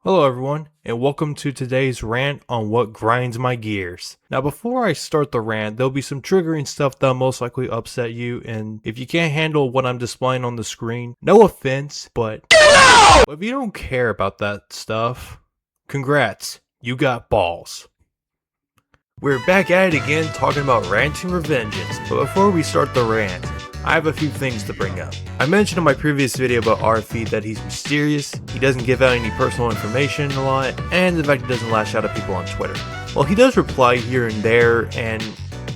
Hello everyone, and welcome to today's rant on what grinds my gears. Now before I start the rant, there'll be some triggering stuff that'll most likely upset you, and if you can't handle what I'm displaying on the screen, no offense, but if you don't care about that stuff, congrats, you got balls. We're back at it again talking about Ranting For Vengeance, but before we start the rant, I have a few things to bring up. I mentioned in my previous video about RFE that he's mysterious, he doesn't give out any personal information a lot, and the fact he doesn't lash out at people on Twitter. Well, he does reply here and there, and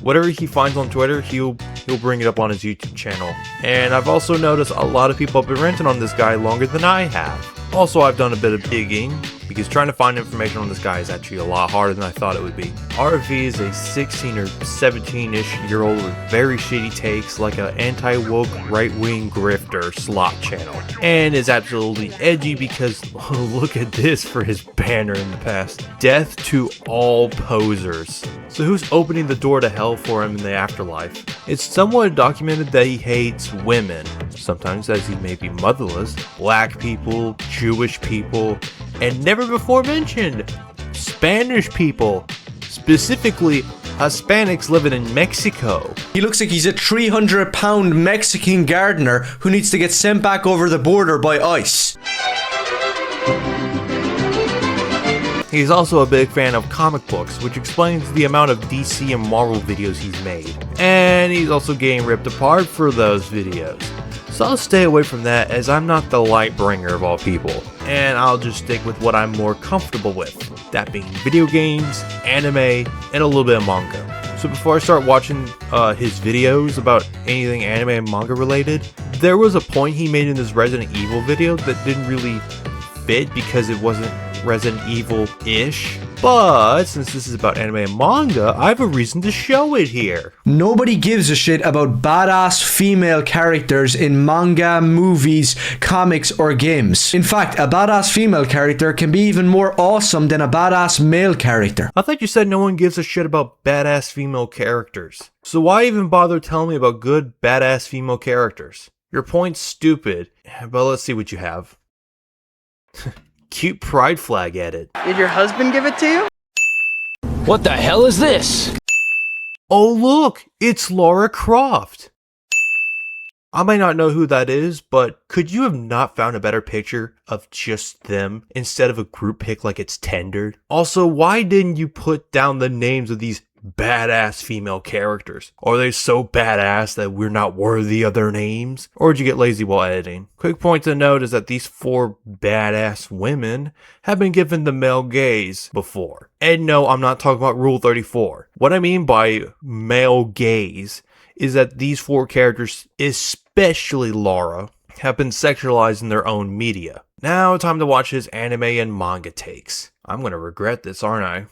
whatever he finds on Twitter, he'll bring it up on his YouTube channel. And I've also noticed a lot of people have been ranting on this guy longer than I have. Also, I've done a bit of digging, because trying to find information on this guy is actually a lot harder than I thought it would be. RFE is a 16 or 17-ish year old with very shitty takes, like an anti-woke right-wing grifter slot channel. And is absolutely edgy because, look at this for his banner in the past. Death to all posers. So who's opening the door to hell for him in the afterlife? It's somewhat documented that he hates women. Sometimes says he may be motherless, black people, Jewish people, and never before mentioned Spanish people, specifically Hispanics living in Mexico. He looks like he's a 300-pound Mexican gardener who needs to get sent back over the border by ICE. He's also a big fan of comic books, which explains the amount of DC and Marvel videos he's made. And he's also getting ripped apart for those videos. So I'll stay away from that, as I'm not the light bringer of all people, and I'll just stick with what I'm more comfortable with, that being video games, anime, and a little bit of manga. So before I start watching his videos about anything anime and manga related, there was a point he made in his Resident Evil video that didn't really fit because it wasn't Resident Evil-ish. But since this is about anime and manga, I have a reason to show it here. Nobody gives a shit about badass female characters in manga, movies, comics, or games. In fact, a badass female character can be even more awesome than a badass male character. I thought you said no one gives a shit about badass female characters. So why even bother telling me about good badass female characters? Your point's stupid, but let's see what you have. Cute pride flag edit. Did your husband give it to you? What the hell is this? Oh look, it's Lara Croft. I might not know who that is, but could you have not found a better picture of just them instead of a group pic like it's tendered? Also, why didn't you put down the names of these badass female characters? Are they so badass that we're not worthy of their names? Or did you get lazy while editing? Quick point to note is that these 4 badass women have been given the male gaze before. And no, I'm not talking about Rule 34. What I mean by male gaze is that these 4 characters, especially Lara, have been sexualized in their own media. Now time to watch his anime and manga takes. I'm gonna regret this, aren't I?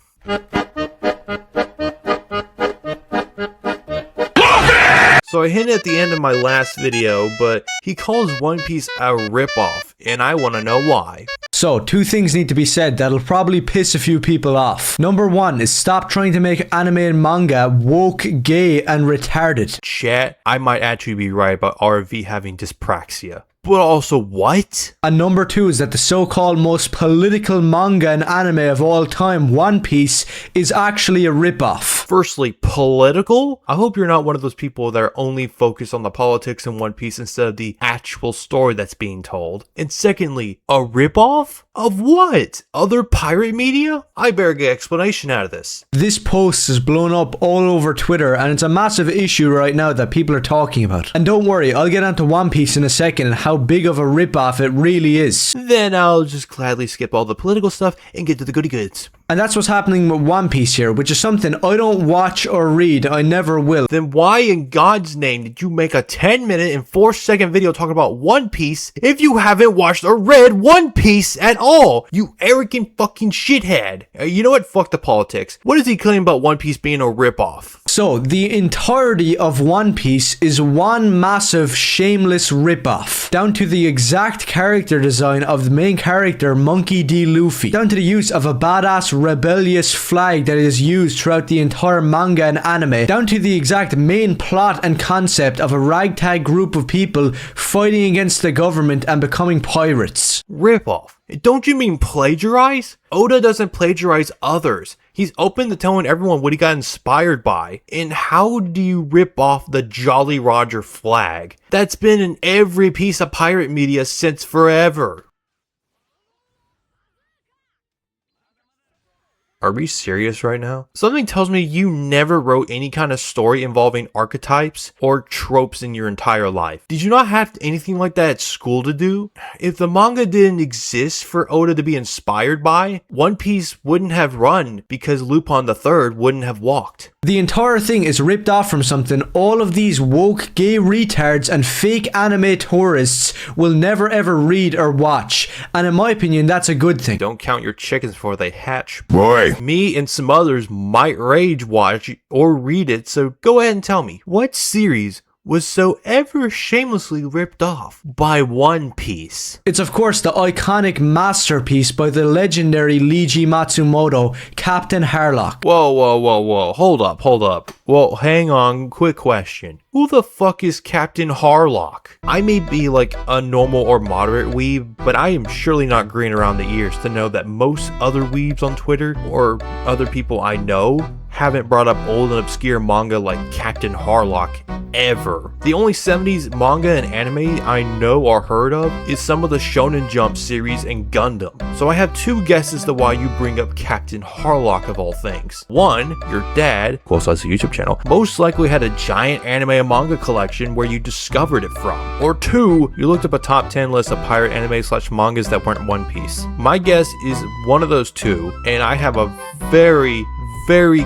So I hinted at the end of my last video, but he calls One Piece a ripoff, and I want to know why. So, 2 things need to be said that'll probably piss a few people off. Number 1 is stop trying to make anime and manga woke, gay, and retarded. Chat, I might actually be right about RV having dyspraxia. But also what? And number 2 is that the so-called most political manga and anime of all time, One Piece, is actually a ripoff. Firstly, political? I hope you're not one of those people that are only focused on the politics in One Piece instead of the actual story that's being told. And secondly, a ripoff? Of what? Other pirate media? I better get explanation out of this. This post is blown up all over Twitter, and it's a massive issue right now that people are talking about. And don't worry, I'll get onto One Piece in a second and how big of a ripoff it really is. Then I'll just gladly skip all the political stuff and get to the goody goods. And that's what's happening with One Piece here, which is something I don't watch or read. I never will. Then why in God's name did you make a 10-minute and 4-second video talking about One Piece if you haven't watched or read One Piece at all? You arrogant fucking shithead. You know what? Fuck the politics. What is he claiming about One Piece being a ripoff? So, the entirety of One Piece is one massive shameless ripoff. Down to the exact character design of the main character, Monkey D. Luffy. Down to the use of a badass rebellious flag that is used throughout the entire manga and anime, down to the exact main plot and concept of a ragtag group of people fighting against the government and becoming pirates. Ripoff. Don't you mean plagiarize? Oda doesn't plagiarize others. He's open to telling everyone what he got inspired by. And how do you rip off the Jolly Roger flag? That's been in every piece of pirate media since forever. Are we serious right now? Something tells me you never wrote any kind of story involving archetypes or tropes in your entire life. Did you not have anything like that at school to do? If the manga didn't exist for Oda to be inspired by, One Piece wouldn't have run because Lupin III wouldn't have walked. The entire thing is ripped off from something all of these woke gay retards and fake anime tourists will never ever read or watch. And in my opinion, that's a good thing. Don't count your chickens before they hatch. Boy. Me and some others might rage watch or read it, so go ahead and tell me, what series was so ever shamelessly ripped off by One Piece? It's of course the iconic masterpiece by the legendary Leiji Matsumoto, Captain Harlock. Whoa, hold up. Well, hang on, quick question. Who the fuck is Captain Harlock? I may be like a normal or moderate weeb, but I am surely not green around the ears to know that most other weebs on Twitter, or other people I know, haven't brought up old and obscure manga like Captain Harlock ever. The only 70s manga and anime I know or heard of is some of the Shonen Jump series and Gundam. So I have two guesses to why you bring up Captain Harlock of all things. One, your dad, close us YouTube channel, most likely had a giant anime and manga collection where you discovered it from. Or two, you looked up a top 10 list of pirate anime / mangas that weren't One Piece. My guess is one of those two, and I have a very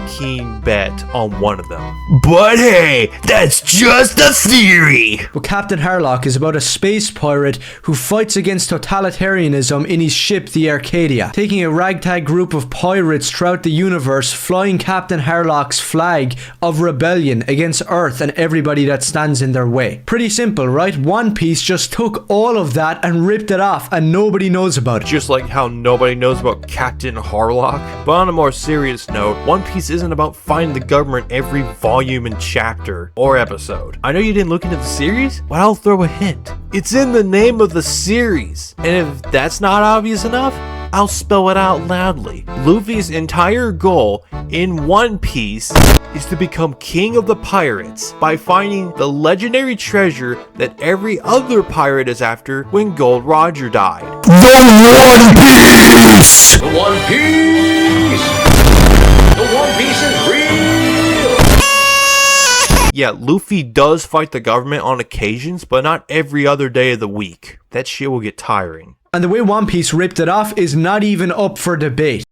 keen bet on one of them. But hey, that's just a theory! But Captain Harlock is about a space pirate who fights against totalitarianism in his ship the Arcadia, taking a ragtag group of pirates throughout the universe, flying Captain Harlock's flag of rebellion against Earth and everybody that stands in their way. Pretty simple, right? One Piece just took all of that and ripped it off and nobody knows about it. Just like how nobody knows about Captain Harlock. But on a more serious note, One Piece isn't about fighting the government every volume and chapter or episode. I know you didn't look into the series, but I'll throw a hint. It's in the name of the series. And if that's not obvious enough, I'll spell it out loudly. Luffy's entire goal in One Piece is to become king of the pirates by finding the legendary treasure that every other pirate is after when Gold Roger died. The One Piece! The One Piece! The One Piece is real! Yeah, Luffy does fight the government on occasions, but not every other day of the week. That shit will get tiring. And the way One Piece ripped it off is not even up for debate.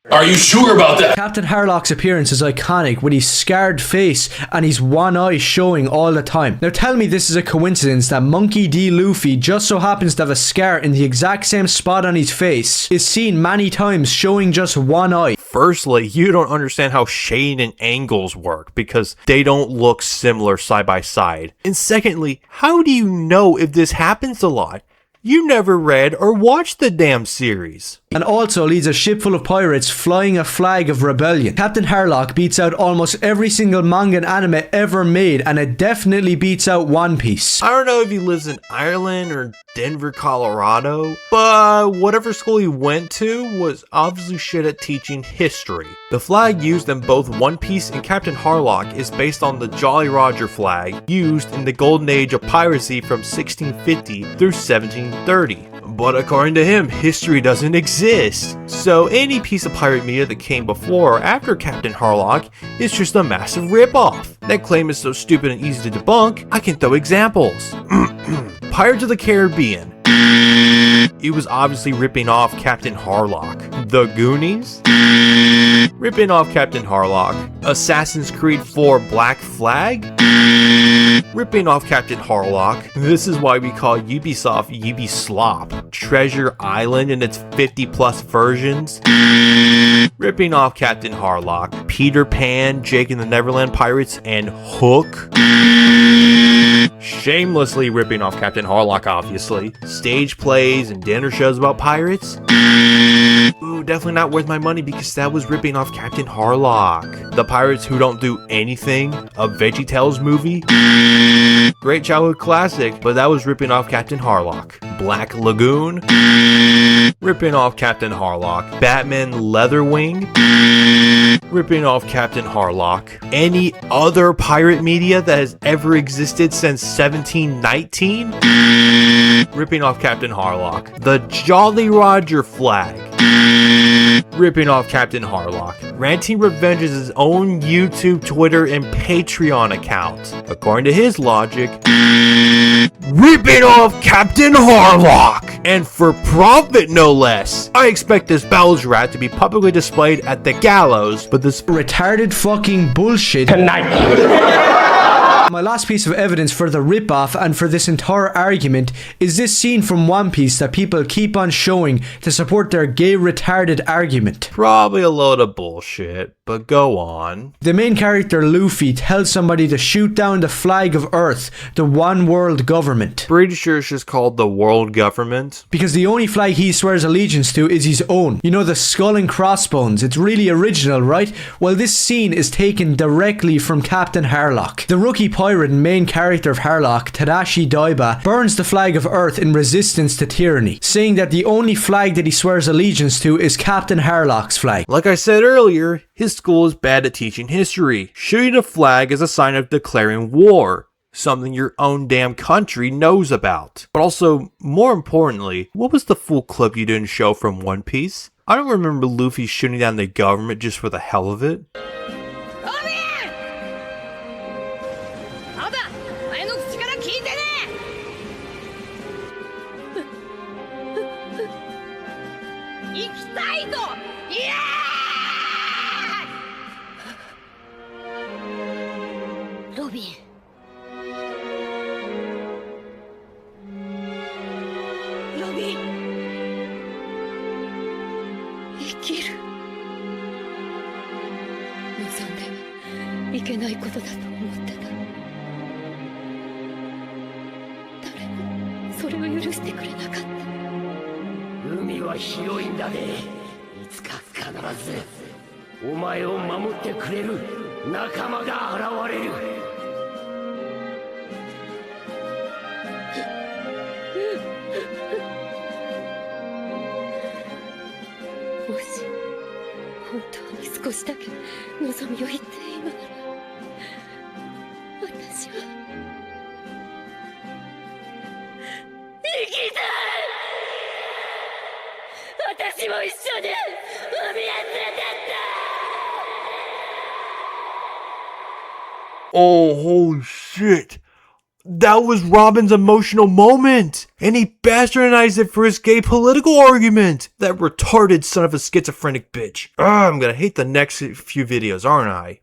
Are you sure about that? Captain Harlock's appearance is iconic with his scarred face and his one eye showing all the time. Now tell me this is a coincidence that Monkey D. Luffy just so happens to have a scar in the exact same spot on his face, is seen many times showing just one eye. Firstly, you don't understand how shading and angles work because they don't look similar side by side. And secondly, how do you know if this happens a lot? You never read or watched the damn series. And also leads a ship full of pirates flying a flag of rebellion. Captain Harlock beats out almost every single manga and anime ever made, and it definitely beats out One Piece. I don't know if he lives in Ireland or Denver, Colorado, but whatever school he went to was obviously shit at teaching history. The flag used in both One Piece and Captain Harlock is based on the Jolly Roger flag used in the golden age of piracy from 1650 through 1730. But according to him, history doesn't exist. So any piece of pirate media that came before or after Captain Harlock is just a massive ripoff. That claim is so stupid and easy to debunk, I can throw examples. Pirates of the Caribbean. It was obviously ripping off Captain Harlock. The Goonies? Ripping off Captain Harlock. Assassin's Creed 4 Black Flag? Ripping off Captain Harlock. This is why we call Ubisoft Ubislop. Treasure Island and its 50+ versions. Ripping off Captain Harlock. Peter Pan, Jake and the Neverland Pirates, and Hook. Shamelessly ripping off Captain Harlock, obviously. Stage plays and dinner shows about pirates. Ooh, definitely not worth my money because that was ripping off Captain Harlock. The Pirates Who Don't Do Anything, a VeggieTales movie. Great childhood classic, but that was ripping off Captain Harlock. Black Lagoon, ripping off Captain Harlock. Batman Leatherwing, ripping off Captain Harlock. Any other pirate media that has ever existed since 1719, ripping off Captain Harlock. The Jolly Roger flag, ripping off Captain Harlock. Ranting for Vengeance's own YouTube, Twitter, and Patreon account, according to his logic, ripping off Captain Harlock, and for profit no less. I expect this Bell's rat to be publicly displayed at the gallows, but this retarded fucking bullshit Tonight. My last piece of evidence for the ripoff and for this entire argument is this scene from One Piece that people keep on showing to support their gay retarded argument. probably a load of bullshit, but go on. The main character Luffy tells somebody to shoot down the flag of Earth, the one world government. Pretty sure it's just called the world government. Because the only flag he swears allegiance to is his own. You know, the skull and crossbones. It's really original, right? Well, this scene is taken directly from Captain Harlock. The rookie pirate and main character of Harlock, Tadashi Daiba, burns the flag of Earth in resistance to tyranny, saying that the only flag that he swears allegiance to is Captain Harlock's flag. Like I said earlier, his school is bad at teaching history. Shooting a flag is a sign of declaring war, something your own damn country knows about. But also, more importantly, what was the full clip you didn't show from One Piece? I don't remember Luffy shooting down the government just for the hell of it. あだ前の口から聞いてね行きたいぞイエーイロビンロビン生きる望んではいけないことだと思ってた誰もそれを許してくれなかった海は広いんだでいつか必ずお前を守ってくれる仲間が現れるもし本当に少しだけ望みを言っていいのなら私は生きたい私も一緒に海へ連れてって Oh, holy shit. That was Robin's emotional moment, and he bastardized it for his gay political argument. That retarded son of a schizophrenic bitch. I'm gonna hate the next few videos, aren't I?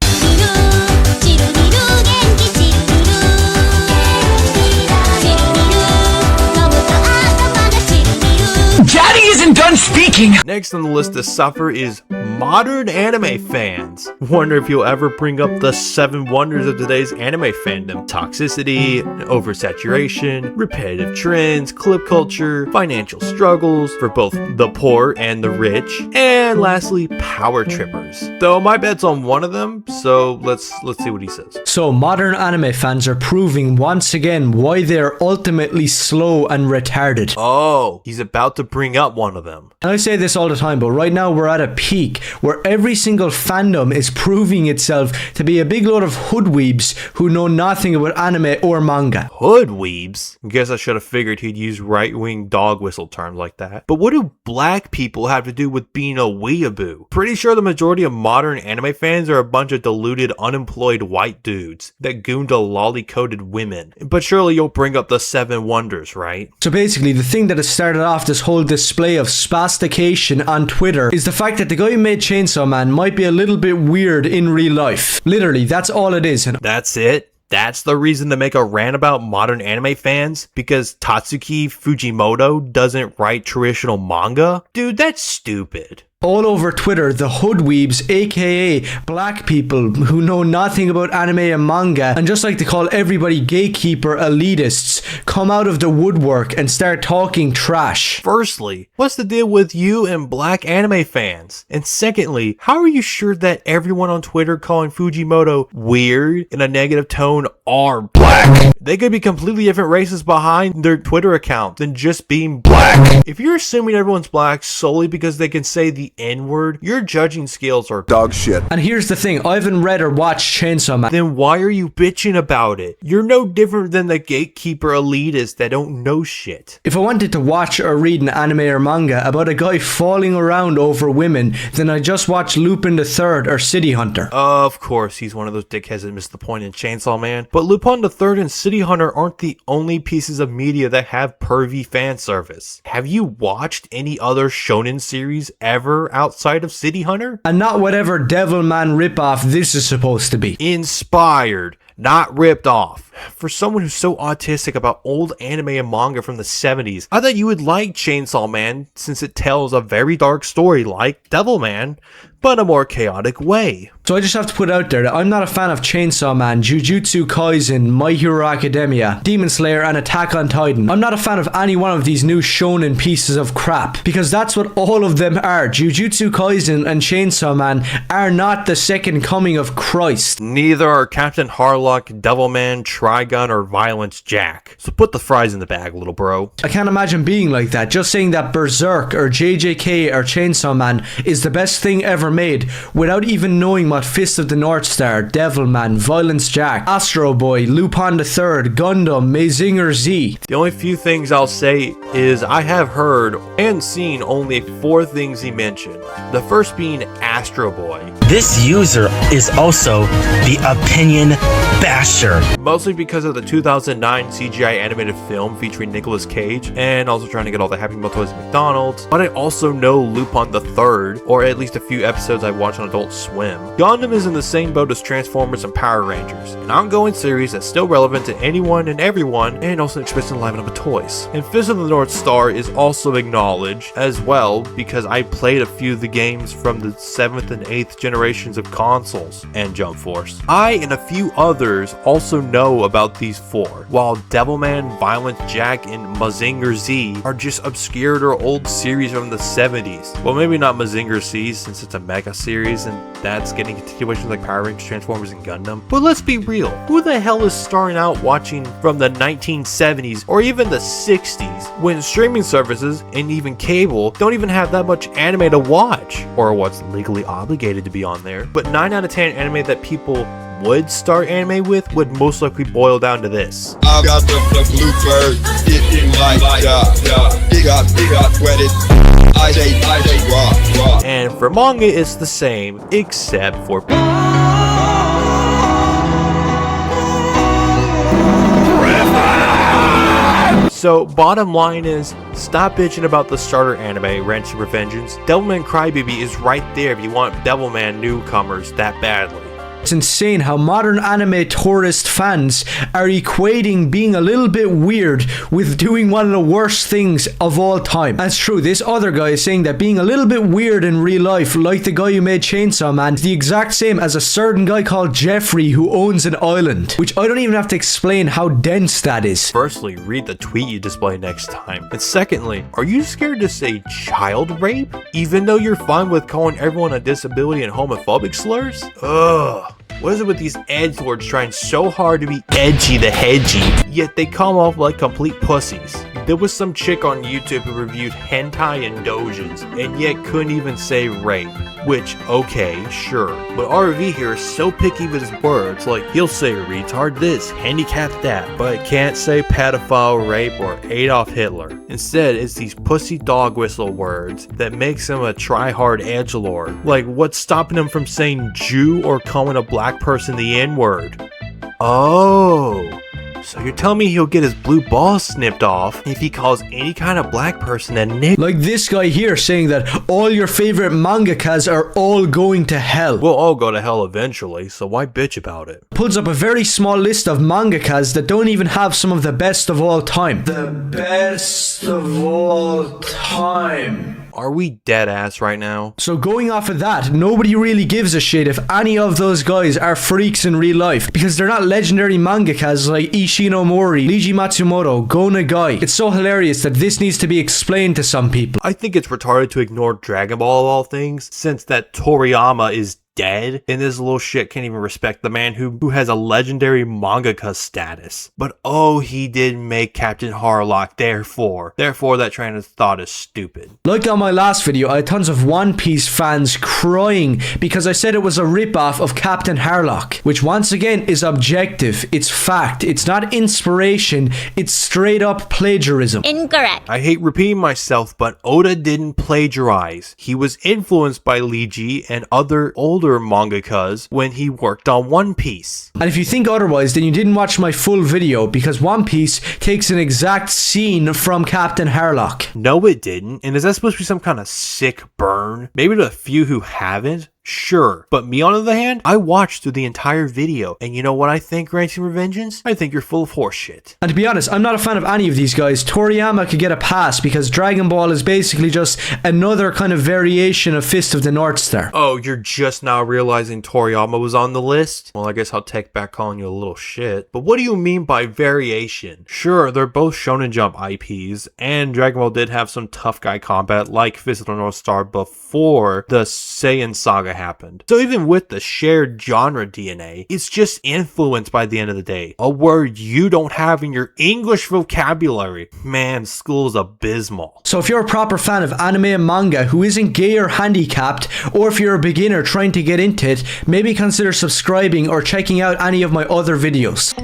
Daddy isn't done speaking! Next on the list to suffer is modern anime fans. Wonder if you'll ever bring up the 7 wonders of today's anime fandom. Toxicity, oversaturation, repetitive trends, clip culture, financial struggles for both the poor and the rich, and lastly, power trippers. Though my bet's on one of them, so let's see what he says. So modern anime fans are proving once again why they're ultimately slow and retarded. Oh, he's about to bring up one of them. And I say this all the time, but right now we're at a peak where every single fandom is proving itself to be a big load of hoodweebs who know nothing about anime or manga. Hoodweebs? Guess I should have figured he'd use right-wing dog whistle terms like that. But what do black people have to do with being a weeaboo? Pretty sure the majority of modern anime fans are a bunch of deluded, unemployed white dudes that goon to lolly-coated women. But surely you'll bring up the 7 wonders, right? So basically, the thing that has started off this whole display of spastication on Twitter is the fact that the guy who made Chainsaw Man might be a little bit weird in real life. Literally, that's all it is. And That's it? That's the reason to make a rant about modern anime fans? Because Tatsuki Fujimoto doesn't write traditional manga? Dude, that's stupid. all over Twitter, the hoodweebs, aka black people who know nothing about anime and manga and just like to call everybody gatekeeper elitists, come out of the woodwork and start talking trash. Firstly, what's the deal with you and black anime fans? And secondly, how are you sure that everyone on Twitter calling Fujimoto weird in a negative tone are black? black. They could be completely different races behind their Twitter account than just being black. If you're assuming everyone's black solely because they can say the N-word, your judging skills are Dog shit. And here's the thing, I haven't read or watched Chainsaw Man. then why are you bitching about it? You're no different than the gatekeeper elitists that don't know shit. If I wanted to watch or read an anime or manga about a guy falling around over women, then I just watch Lupin the Third or City Hunter. Of course, he's one of those dickheads that missed the point in Chainsaw Man. But Lupin the Third and City Hunter aren't the only pieces of media that have pervy fan service. Have you watched any other shonen series ever outside of City Hunter? And not whatever Devilman ripoff this is supposed to be. Inspired, not ripped off. For someone who's so autistic about old anime and manga from the 70s, I thought you would like Chainsaw Man since it tells a very dark story like Devilman, but in a more chaotic way. So I just have to put out there that I'm not a fan of Chainsaw Man, Jujutsu Kaisen, My Hero Academia, Demon Slayer, and Attack on Titan. I'm not a fan of any one of these new shonen pieces of crap, because that's what all of them are. Jujutsu Kaisen and Chainsaw Man are not the second coming of Christ. Neither are Captain Harlock, Devilman, Trigun, or Violence Jack. So put the fries in the bag, little bro. I can't imagine being like that. Just saying that Berserk or JJK or Chainsaw Man is the best thing ever made without even knowing what Fist of the North Star, Devilman, Violence Jack, Astro Boy, Lupin the Third, Gundam, Mazinger Z. The only few things I'll say is I have heard and seen only 4 things he mentioned. The first being Astro Boy. This user is also the opinion basher. Mostly because of the 2009 CGI animated film featuring Nicolas Cage, and also trying to get all the Happy Meal toys at McDonald's. But I also know Lupin the Third, or at least a few episodes I watch on Adult Swim. Gundam is in the same boat as Transformers and Power Rangers, an ongoing series that's still relevant to anyone and everyone, and also expressed in live and toys. And Fist of the North Star is also acknowledged as well because I played a few of the games from the 7th and 8th generations of consoles and Jump Force. I and a few others also know about these 4, while Devilman, Violent Jack, and Mazinger Z are just obscured or old series from the 70s. Well, maybe not Mazinger Z since it's a mega series and that's getting continuations like Power Rangers, Transformers, and Gundam. But let's be real, who the hell is starting out watching from the 1970s or even the 60s when streaming services and even cable don't even have that much anime to watch, or what's legally obligated to be on there? But 9 out of 10 anime that people would start anime with would most likely boil down to this. I've got the bluebird, it in my big got wetted. I say raw. And for manga, it's the same, except for So, bottom line is, stop bitching about the starter anime, Ranting For Vengeance. Devilman Crybaby is right there if you want Devilman newcomers that badly. It's insane how modern anime tourist fans are equating being a little bit weird with doing one of the worst things of all time. That's true, this other guy is saying that being a little bit weird in real life, like the guy who made Chainsaw Man, is the exact same as a certain guy called Jeffrey who owns an island, which I don't even have to explain how dense that is. Firstly, read the tweet you display next time. And secondly, are you scared to say child rape? Even though you're fine with calling everyone a disability and homophobic slurs? Ugh. What is it with these edgelords trying so hard to be edgy the hedgy, yet they come off like complete pussies? There was some chick on YouTube who reviewed hentai and dojins, and yet couldn't even say rape. Which, okay, sure. But RV here is so picky with his words, like he'll say retard this, handicap that, but can't say pedophile, rape, or Adolf Hitler. Instead, it's these pussy dog whistle words that makes him a try-hard edgelord. Like, what's stopping him from saying Jew or calling a black person the N-word? Oh, so you're telling me he'll get his blue balls snipped off if he calls any kind of black person a nigger? Like this guy here saying that all your favorite mangakas are all going to hell. We'll all go to hell eventually, so why bitch about it? Pulls up a very small list of mangakas that don't even have some of the best of all time. The best of all time. Are we dead ass right now? So going off of that, nobody really gives a shit if any of those guys are freaks in real life, because they're not legendary mangakas like Ishino Mori, Leiji Matsumoto, Go Nagai. It's so hilarious that this needs to be explained to some people. I think it's retarded to ignore Dragon Ball of all things, since that Toriyama is dead, and this little shit can't even respect the man who has a legendary mangaka status. But oh, he did make Captain Harlock, therefore that train of thought is stupid. Like on my last video, I had tons of One Piece fans crying because I said it was a ripoff of Captain Harlock, which once again is objective, it's fact, it's not inspiration, it's straight up plagiarism. Incorrect. I hate repeating myself, but Oda didn't plagiarize. He was influenced by Leiji and other older mangakas when he worked on One Piece. And if you think otherwise, then you didn't watch my full video, because One Piece takes an exact scene from Captain Harlock. No, it didn't. And is that supposed to be some kind of sick burn? Maybe to a few who haven't? Sure. But me, on the other hand, I watched through the entire video, and you know what I think, Ranting For Vengeance? I think you're full of horseshit. And to be honest, I'm not a fan of any of these guys. Toriyama could get a pass because Dragon Ball is basically just another kind of variation of Fist of the North Star. Oh, you're just now realizing Toriyama was on the list? Well, I guess I'll take back calling you a little shit. But what do you mean by variation? Sure, they're both Shonen Jump IPs, and Dragon Ball did have some tough guy combat like Fist of the North Star before the Saiyan saga happened. So even with the shared genre DNA, it's just influenced by the end of the day. A word you don't have in your English vocabulary. Man, school is abysmal. So if you're a proper fan of anime and manga who isn't gay or handicapped, or if you're a beginner trying to get into it, maybe consider subscribing or checking out any of my other videos.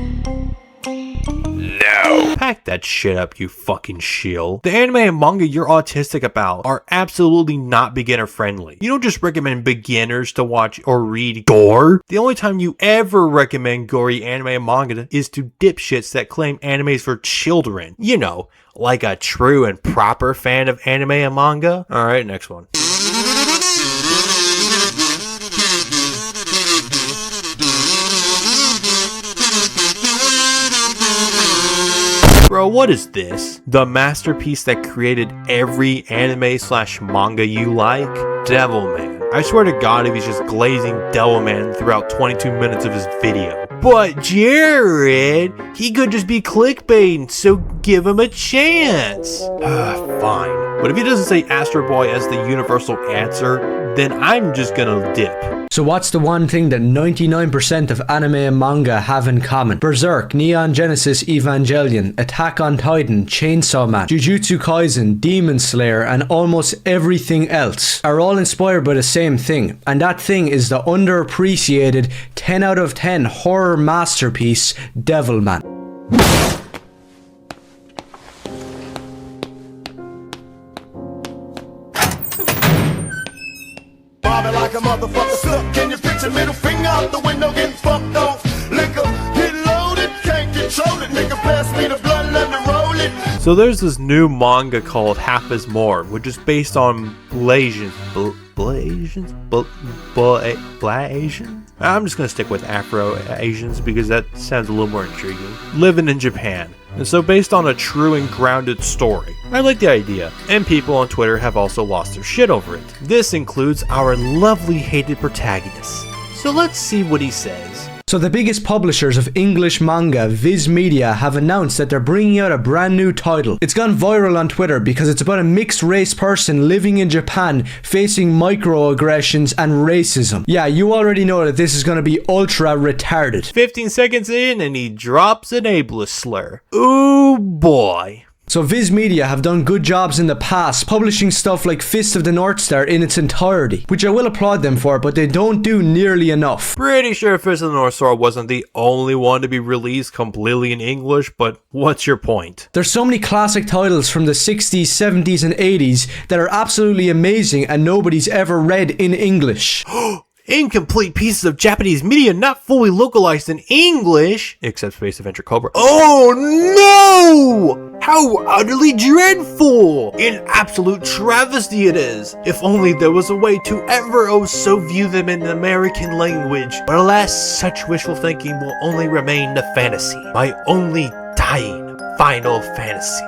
No. Pack that shit up, you fucking shill. The anime and manga you're autistic about are absolutely not beginner friendly. You don't just recommend beginners to watch or read gore. The only time you ever recommend gory anime and manga is to dipshits that claim animes for children. You know, like a true and proper fan of anime and manga. Alright, next one. Bro, what is this? The masterpiece that created every anime/manga you like? Devilman. I swear to God if he's just glazing Devilman throughout 22 minutes of his video. But Jared, he could just be clickbaiting, so give him a chance. Fine. But if he doesn't say Astro Boy as the universal answer, then I'm just gonna dip. So what's the one thing that 99% of anime and manga have in common? Berserk, Neon Genesis Evangelion, Attack on Titan, Chainsaw Man, Jujutsu Kaisen, Demon Slayer, and almost everything else are all inspired by the same thing. And that thing is the underappreciated 10 out of 10 horror masterpiece, Devilman. Like a motherfucker stuck. Can you picture middle finger out the window getting fucked off? Liquor, get loaded, can't control it. Nigga, pass me the blunt, let me roll it. So there's this new manga called Half Is More, which is based on Blasians. Blasians? I'm just gonna stick with Afro-Asians because that sounds a little more intriguing. Living in Japan. And so based on a true and grounded story. I like the idea, and people on Twitter have also lost their shit over it. This includes our lovely hated protagonist. So let's see what he says. So the biggest publishers of English manga, Viz Media, have announced that they're bringing out a brand new title. It's gone viral on Twitter because it's about a mixed race person living in Japan facing microaggressions and racism. Yeah, you already know that this is going to be ultra retarded. 15 seconds in and he drops an ableist slur. Ooh boy. So Viz Media have done good jobs in the past, publishing stuff like Fist of the North Star in its entirety, which I will applaud them for, but they don't do nearly enough. Pretty sure Fist of the North Star wasn't the only one to be released completely in English, but what's your point? There's so many classic titles from the 60s, 70s, and 80s that are absolutely amazing and nobody's ever read in English. Incomplete pieces of Japanese media not fully localized in English, except Space Adventure Cobra. Oh no! How utterly dreadful! An absolute travesty it is. If only there was a way to ever so view them in the American language. But alas, such wishful thinking will only remain a fantasy. My only dying final fantasy.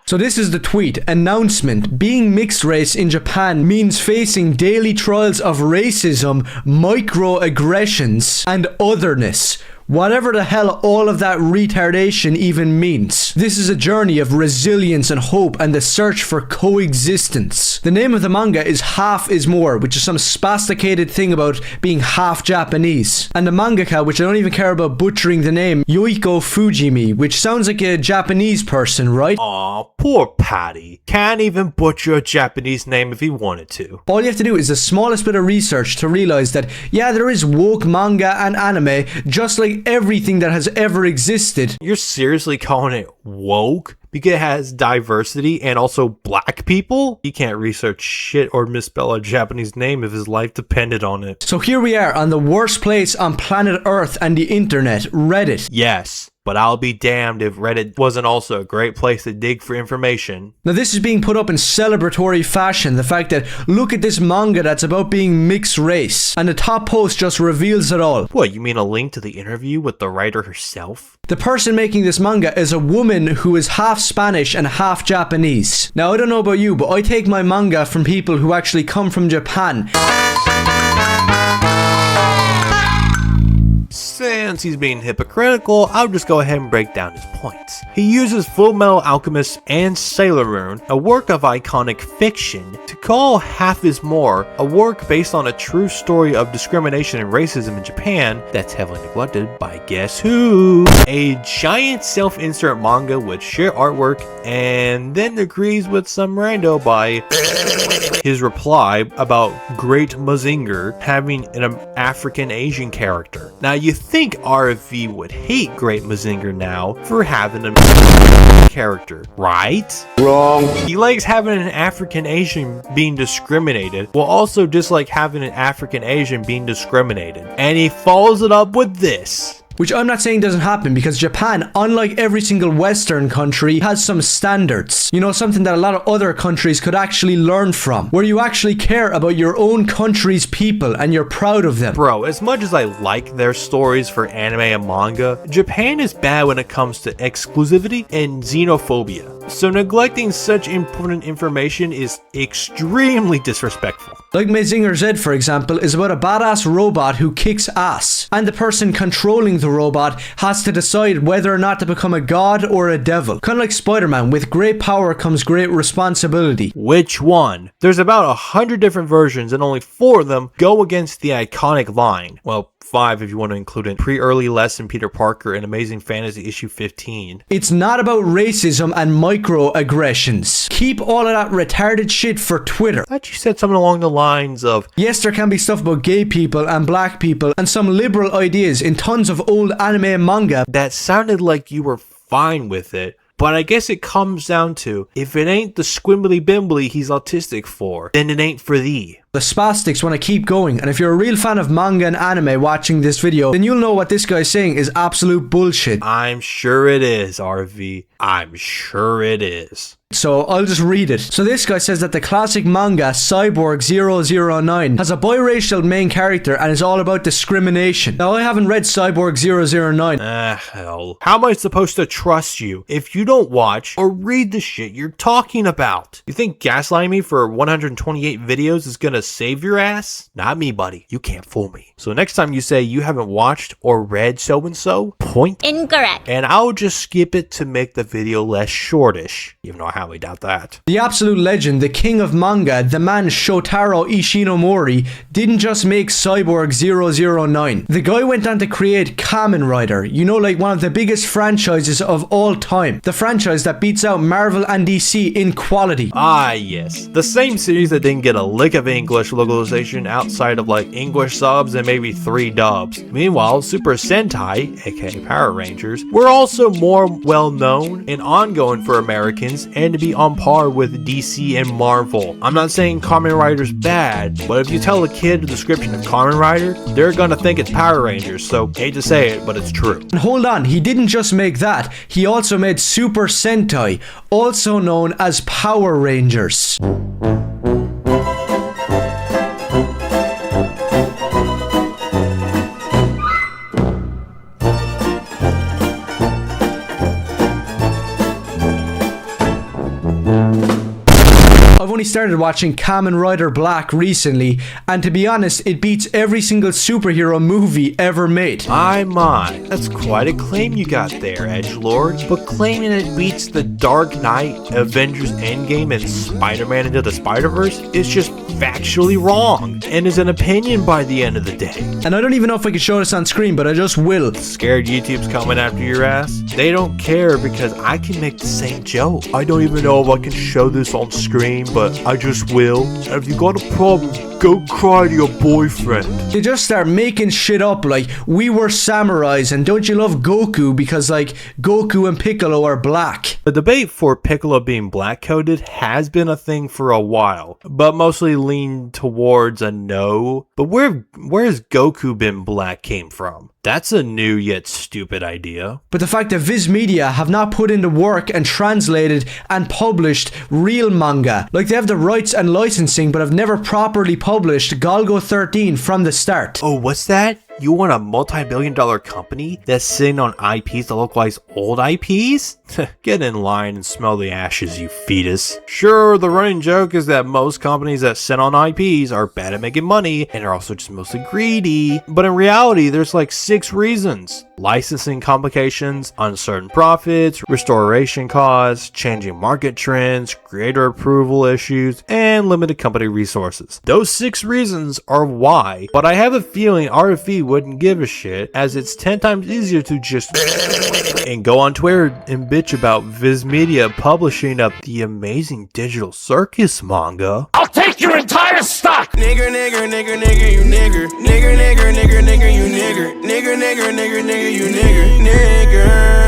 So this is the tweet. Announcement. Being mixed race in Japan means facing daily trials of racism, microaggressions, and otherness. Whatever the hell all of that retardation even means. This is a journey of resilience and hope and the search for coexistence. Glaze. The name of the manga is Half is More, which is some spasticated thing about being half Japanese. And the mangaka, which I don't even care about butchering the name, Yoiko Fujimi, which sounds like a Japanese person, right? Aw, poor Patty. Can't even butcher a Japanese name if he wanted to. All you have to do is the smallest bit of research to realize that, yeah, there is woke manga and anime, just like everything that has ever existed. You're seriously calling it woke? Because it has diversity and also black people? He can't research shit or misspell a Japanese name if his life depended on it. So here we are on the worst place on planet Earth and the internet, Reddit. Yes, but I'll be damned if Reddit wasn't also a great place to dig for information. Now this is being put up in celebratory fashion, the fact that look at this manga that's about being mixed race, and the top post just reveals it all. What, you mean a link to the interview with the writer herself? The person making this manga is a woman who is half Spanish and half Japanese. Now I don't know about you, but I take my manga from people who actually come from Japan. Since he's being hypocritical, I'll just go ahead and break down his points. He uses Full Metal Alchemist and Sailor Moon, a work of iconic fiction, to call Half is More, a work based on a true story of discrimination and racism in Japan that's heavily neglected by guess who? A giant self-insert manga with sheer artwork, and then agrees with some rando by his reply about Great Mazinger having an African Asian character. Now you think RFV would hate Great Mazinger now for having a character, right? Wrong. He likes having an African Asian being discriminated, while also dislike having an African Asian being discriminated. And he follows it up with this. Which I'm not saying doesn't happen, because Japan, unlike every single Western country, has some standards. You know, something that a lot of other countries could actually learn from. Where you actually care about your own country's people and you're proud of them. Bro, as much as I like their stories for anime and manga, Japan is bad when it comes to exclusivity and xenophobia. So neglecting such important information is extremely disrespectful. Like Mazinger Z, for example, is about a badass robot who kicks ass, and the person controlling the robot has to decide whether or not to become a god or a devil. Kind of like Spider-Man, with great power comes great responsibility. Which one? There's about 100 different versions and only 4 of them go against the iconic line. Well, 5 if you want to include in Pre-Early Lesson Peter Parker and Amazing Fantasy issue 15. It's not about racism and microaggressions. Keep all of that retarded shit for Twitter. I thought you said something along the lines of, yes, there can be stuff about gay people and black people and some liberal ideas in tons of old anime and manga. That sounded like you were fine with it. But I guess it comes down to, if it ain't the squimbly bimbly he's autistic for, then it ain't for thee. The spastics want to keep going, and if you're a real fan of manga and anime watching this video, then you'll know what this guy's saying is absolute bullshit. I'm sure it is, RV. I'm sure it is. So I'll just read it. So this guy says that the classic manga Cyborg 009 has a biracial main character and is all about discrimination. Now I haven't read Cyborg 009. Hell. How am I supposed to trust you if you don't watch or read the shit you're talking about? You think gaslighting me for 128 videos is gonna save your ass? Not me, buddy. You can't fool me. So next time you say you haven't watched or read so-and-so, point. Incorrect. And I'll just skip it to make the video less shortish. Even though I highly doubt that. The absolute legend, the king of manga, the man Shotaro Ishinomori, didn't just make Cyborg 009. The guy went on to create Kamen Rider, you know, like one of the biggest franchises of all time. The franchise that beats out Marvel and DC in quality. Ah, yes. The same series that didn't get a lick of English localization outside of like English subs and maybe 3 dubs. Meanwhile, Super Sentai, aka Power Rangers, were also more well known and ongoing for Americans and to be on par with DC and Marvel. I'm not saying Kamen Rider's bad, but if you tell a kid the description of Kamen Rider, they're gonna think it's Power Rangers, so hate to say it, but it's true. And hold on, he didn't just make that, he also made Super Sentai, also known as Power Rangers. I've only started watching Kamen Rider Black recently, and to be honest, it beats every single superhero movie ever made. My, that's quite a claim you got there, Edgelord. But claiming it beats The Dark Knight, Avengers Endgame, and Spider-Man Into the Spider-Verse is just factually wrong, and is an opinion by the end of the day. And I don't even know if I can show this on screen, but I just will. Scared YouTube's coming after your ass? They don't care because I can make the same joke. I don't even know if I can show this on screen, but I just will. And if you got a problem, go cry to your boyfriend. They just start making shit up like, we were samurais, and don't you love Goku because like Goku and Piccolo are black. The debate for Piccolo being black-coded has been a thing for a while, but mostly leaned towards a no. But where has Goku been black came from? That's a new yet stupid idea. But the fact that Viz Media have not put in the work and translated and published real manga, like they have the rights and licensing but have never properly published Golgo 13 from the start. Oh, what's that? You want a multi-billion-dollar company that's sitting on IPs that localize old IPs? Get in line and smell the ashes, you fetus. Sure, the running joke is that most companies that sit on IPs are bad at making money and are also just mostly greedy. But in reality, there's like 6 reasons. Licensing complications, uncertain profits, restoration costs, changing market trends, creator approval issues, and limited company resources. Those 6 reasons are why, but I have a feeling RFE wouldn't give a shit, as it's 10 times easier to just and go on Twitter and bitch about Viz Media publishing up the amazing Digital Circus manga. I'll take your entire stock! Nigger, nigger, nigger, nigger, you nigger. Nigger, nigger, nigger, nigger, you nigger. Nigger, nigger, nigger, nigger, you nigger. Nigger.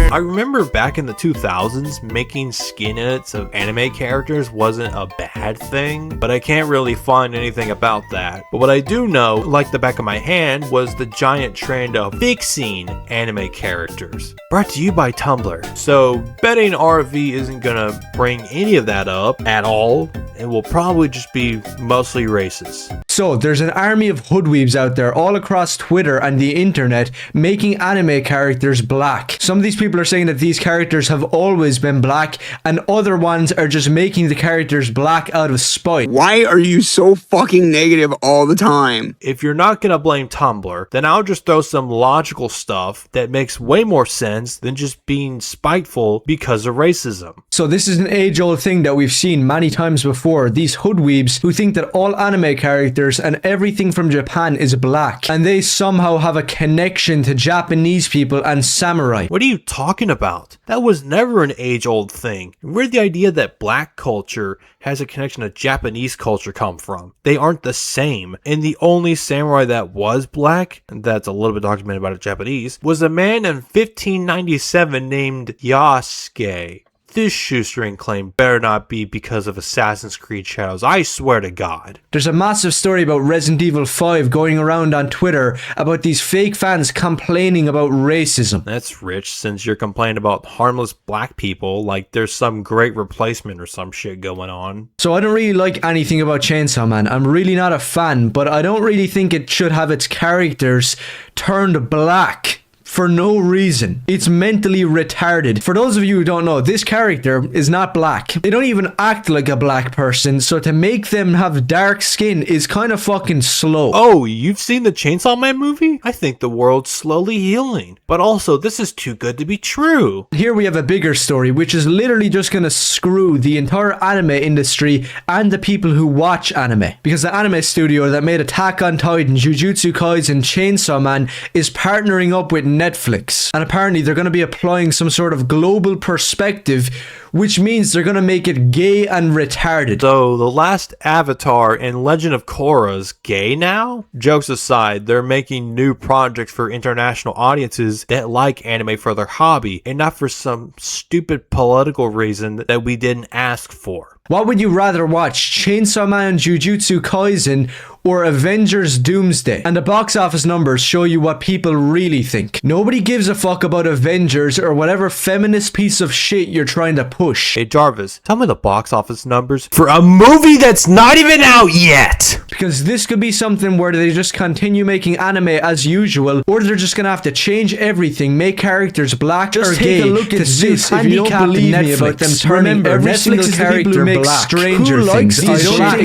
I remember back in the 2000s, making skin edits of anime characters wasn't a bad thing, but I can't really find anything about that. But what I do know, like the back of my hand, was the giant trend of fixing anime characters. Brought to you by Tumblr. So, betting RV isn't gonna bring any of that up at all, and will probably just be mostly racist. So, there's an army of hoodweebs out there all across Twitter and the internet making anime characters black. Some of these people are saying that these characters have always been black, and other ones are just making the characters black out of spite. Why are you so fucking negative all the time? If you're not gonna blame Tumblr, then I'll just throw some logical stuff that makes way more sense than just being spiteful because of racism. So this is an age-old thing that we've seen many times before. These hoodweebs who think that all anime characters and everything from Japan is black, and they somehow have a connection to Japanese people and samurai. What are you talking about? That was never an age-old thing. Where'd the idea that black culture has a connection to Japanese culture come from? They aren't the same. And the only samurai that was black, and that's a little bit documented about it Japanese, was a man in 1597 named Yasuke. This shoestring claim better not be because of Assassin's Creed Shadows, I swear to God. There's a massive story about Resident Evil 5 going around on Twitter about these fake fans complaining about racism. That's rich, since you're complaining about harmless black people like there's some great replacement or some shit going on. So I don't really like anything about Chainsaw Man. I'm really not a fan, but I don't really think it should have its characters turned black for no reason. It's mentally retarded. For those of you who don't know, this character is not black. They don't even act like a black person, so to make them have dark skin is kind of fucking slow. Oh, you've seen the Chainsaw Man movie? I think the world's slowly healing. But also, this is too good to be true. Here we have a bigger story, which is literally just gonna screw the entire anime industry and the people who watch anime. Because the anime studio that made Attack on Titan, Jujutsu Kaisen, Chainsaw Man is partnering up with Netflix, and apparently they're going to be applying some sort of global perspective, which means they're going to make it gay and retarded. So the last Avatar in Legend of Korra's gay now? Jokes aside, they're making new projects for international audiences that like anime for their hobby and not for some stupid political reason that we didn't ask for. What would you rather watch, Chainsaw Man, Jujutsu Kaisen, or Avengers Doomsday? And the box office numbers show you what people really think. Nobody gives a fuck about Avengers or whatever feminist piece of shit you're trying to push. Hey Jarvis, tell me the box office numbers for a movie that's not even out yet! Because this could be something where they just continue making anime as usual, or they're just gonna have to change everything, make characters black or gay. Look at this handicapped Netflix about them turning every single character black. Stranger Things is black,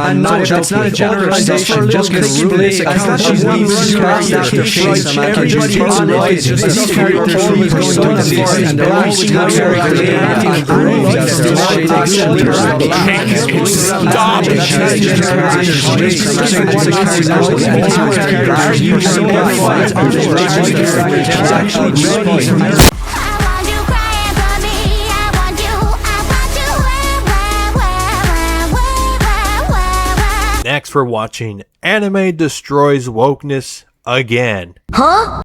and no, that's not a generalization. Just taking this account, she's not everybody online, just these characters always going to exist, and they're always have characters Next, we're watching Anime Destroys Wokeness again.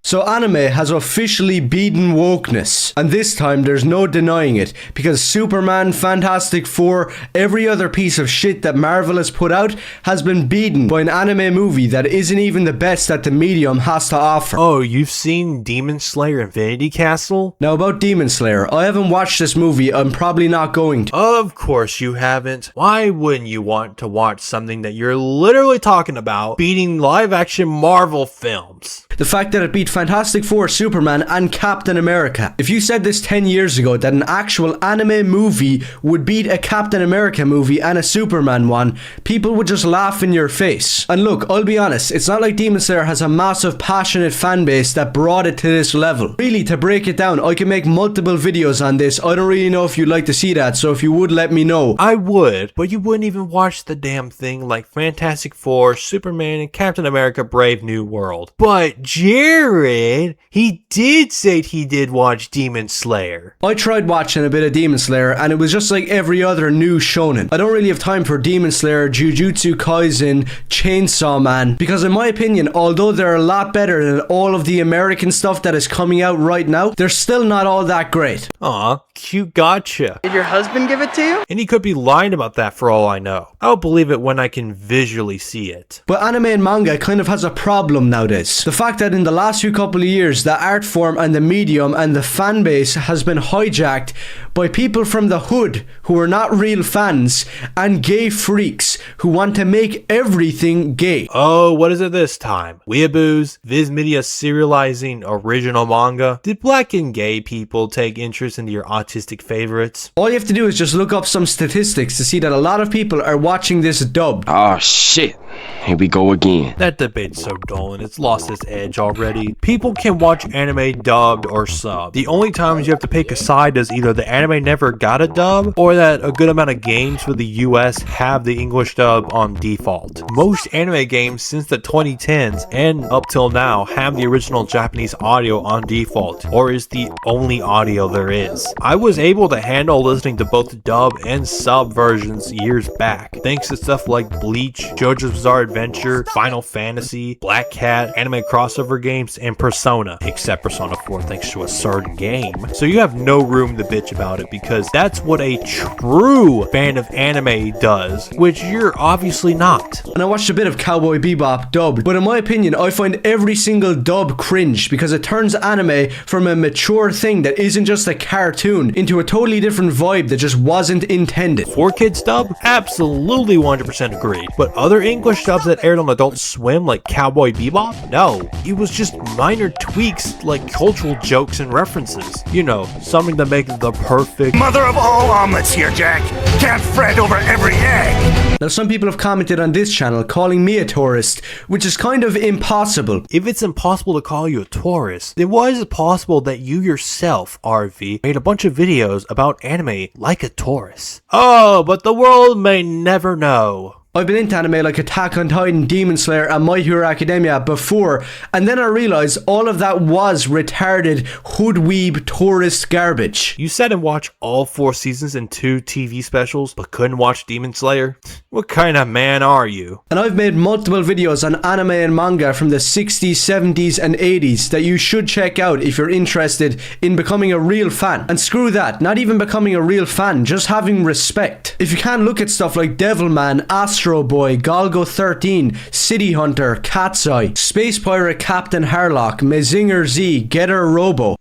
So anime has officially beaten wokeness, and this time there's no denying it, because Superman, Fantastic Four, every other piece of shit that Marvel has put out has been beaten by an anime movie that isn't even the best that the medium has to offer. Oh, you've seen Demon Slayer Infinity Castle? Now about Demon Slayer, I haven't watched this movie, I'm probably not going to. Of course you haven't. Why wouldn't you want to watch something that you're literally talking about beating live action Marvel films? The fact that it beat Fantastic Four, Superman, and Captain America. If you said this 10 years ago, that an actual anime movie would beat a Captain America movie and a Superman one, people would just laugh in your face. And look, I'll be honest, it's not like Demon Slayer has a massive, passionate fan base that brought it to this level. Really, to break it down, I can make multiple videos on this. I don't really know if you'd like to see that, so if you would, let me know. I would, but you wouldn't even watch the damn thing like Fantastic Four, Superman, and Captain America Brave New World. But Jared, he did say he did watch Demon Slayer. I tried watching a bit of Demon Slayer, and it was just like every other new shonen. I don't really have time for Demon Slayer, Jujutsu Kaisen, Chainsaw Man, because in my opinion, although they're a lot better than all of the American stuff that is coming out right now, they're still not all that great. Aw, cute gotcha. Did your husband give it to you? And he could be lying about that for all I know. I'll believe it when I can visually see it. But anime and manga kind of has a problem nowadays. The fact that in the last few couple of years, the art form and the medium and the fan base has been hijacked by people from the hood who are not real fans and gay freaks who want to make everything gay. Oh, what is it this time? Weeaboos, Viz Media serializing original manga? Did black and gay people take interest into your autistic favorites? All you have to do is just look up some statistics to see that a lot of people are watching this dubbed. Oh shit, here we go again. That debate's so dull and it's lost its edge already. People can watch anime dubbed or subbed. The only times you have to pick a side is either the anime never got a dub, or that a good amount of games for the US have the English dub on default. Most anime games since the 2010s and up till now have the original Japanese audio on default, or is the only audio there is. I was able to handle listening to both dub and sub versions years back, thanks to stuff like Bleach, JoJo's Bizarre Adventure, Final Fantasy, Black Cat, anime crossover games, and Persona, except Persona 4 thanks to a certain game. So you have no room to bitch about it, because that's what a true fan of anime does, which you're obviously not. And I watched a bit of Cowboy Bebop dubbed, but in my opinion, I find every single dub cringe, because it turns anime from a mature thing that isn't just a cartoon into a totally different vibe that just wasn't intended. For kids dub? Absolutely 100% agree. But other English dubs that aired on Adult Swim like Cowboy Bebop? No. It was just minor tweaks like cultural jokes and references. You know, something to make the perfect Mother of all omelets here, Jack. Can't fret over every egg. Now some people have commented on this channel calling me a tourist, which is kind of impossible. If it's impossible to call you a tourist, then why is it possible that you yourself, RV, made a bunch of videos about anime like a tourist? Oh, but the world may never know. I've been into anime like Attack on Titan, Demon Slayer, and My Hero Academia before, and then I realized all of that was retarded, hoodweeb, tourist garbage. You sat and watched all 4 seasons and 2 TV specials, but couldn't watch Demon Slayer? What kind of man are you? And I've made multiple videos on anime and manga from the 60s, 70s, and 80s that you should check out if you're interested in becoming a real fan. And screw that, not even becoming a real fan, just having respect. If you can't look at stuff like Devilman, Astro Boy, Golgo 13, City Hunter, Cat's Eye, Space Pirate Captain Harlock, Mazinger Z, Getter Robo,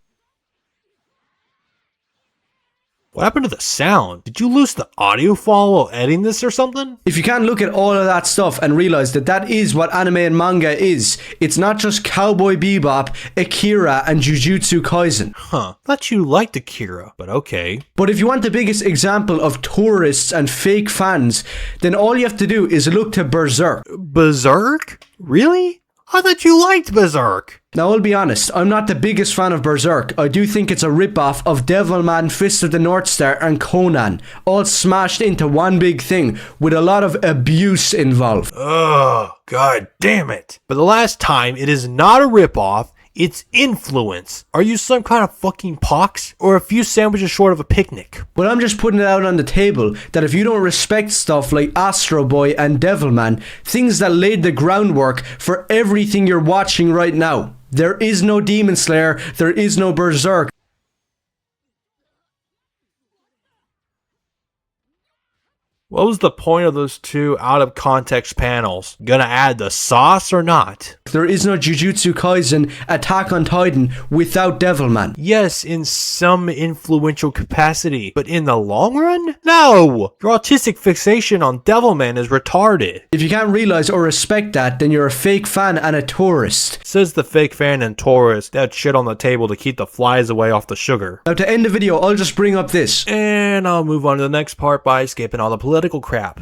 What happened to the sound? Did you lose the audio file while editing this or something? If you can't look at all of that stuff and realize that that is what anime and manga is, it's not just Cowboy Bebop, Akira, and Jujutsu Kaisen. Huh. Thought you liked Akira, but okay. But if you want the biggest example of tourists and fake fans, then all you have to do is look to Berserk. Berserk? Really? I thought you liked Berserk. Now, I'll be honest, I'm not the biggest fan of Berserk. I do think it's a rip-off of Devilman, Fist of the North Star, and Conan, all smashed into one big thing, with a lot of abuse involved. Ugh, god damn it. But the last time, it is not a rip-off, it's influence. Are you some kind of fucking pox? Or a few sandwiches short of a picnic? But I'm just putting it out on the table that if you don't respect stuff like Astro Boy and Devilman, things that laid the groundwork for everything you're watching right now. There is no Demon Slayer, there is no Berserk. What was the point of those two out of context panels? Gonna add the sauce or not? There is no Jujutsu Kaisen, Attack on Titan without Devilman. Yes, in some influential capacity, but in the long run? No! Your autistic fixation on Devilman is retarded. If you can't realize or respect that, then you're a fake fan and a tourist. Says the fake fan and tourist that shit on the table to keep the flies away off the sugar. Now to end the video, I'll just bring up this. And I'll move on to the next part by skipping all the political crap.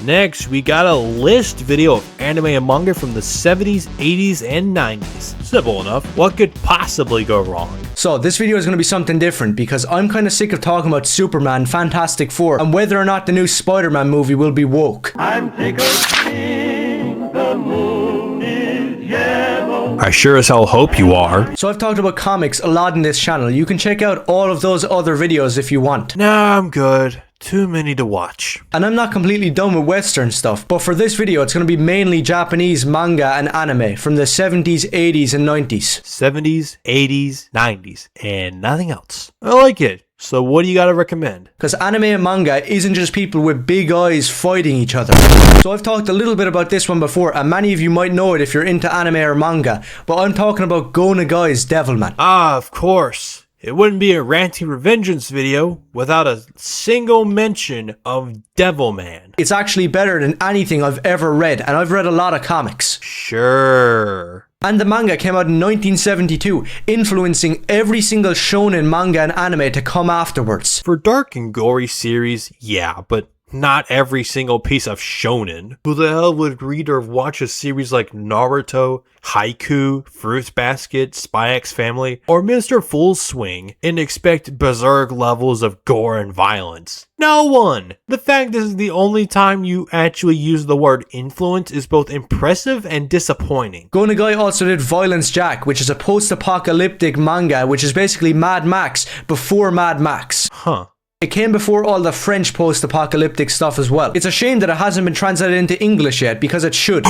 Next, we got a list video of anime and manga from the 70s, 80s, and 90s. Simple enough. What could possibly go wrong? So this video is going to be something different because I'm kind of sick of talking about Superman, Fantastic Four, and whether or not the new Spider-Man movie will be woke. I'm sick of seeing the moon is yellow. I sure as hell hope you are. So I've talked about comics a lot in this channel. You can check out all of those other videos if you want. Nah, I'm good. Too many to watch. And I'm not completely done with Western stuff, but for this video it's going to be mainly Japanese manga and anime from the 70s, 80s, and 90s. 70s, 80s, 90s, and nothing else. I like it. So what do you gotta recommend? Because anime and manga isn't just people with big eyes fighting each other. So I've talked a little bit about this one before, and many of you might know it if you're into anime or manga, but I'm talking about Go Nagai's Devilman. Ah, of course. It wouldn't be a Ranting For Vengeance video without a single mention of Devilman. It's actually better than anything I've ever read, and I've read a lot of comics. Sure. And the manga came out in 1972, influencing every single shonen manga and anime to come afterwards. For dark and gory series, yeah, but not every single piece of shonen. Who the hell would read or watch a series like Naruto, Haiku, Fruits Basket, Spy X Family, or Mr. Full Swing and expect berserk levels of gore and violence? No one! The fact this is the only time you actually use the word influence is both impressive and disappointing. Go Nagai also did Violence Jack, which is a post-apocalyptic manga which is basically Mad Max before Mad Max. Huh. It came before all the French post-apocalyptic stuff as well. It's a shame that it hasn't been translated into English yet, because it should.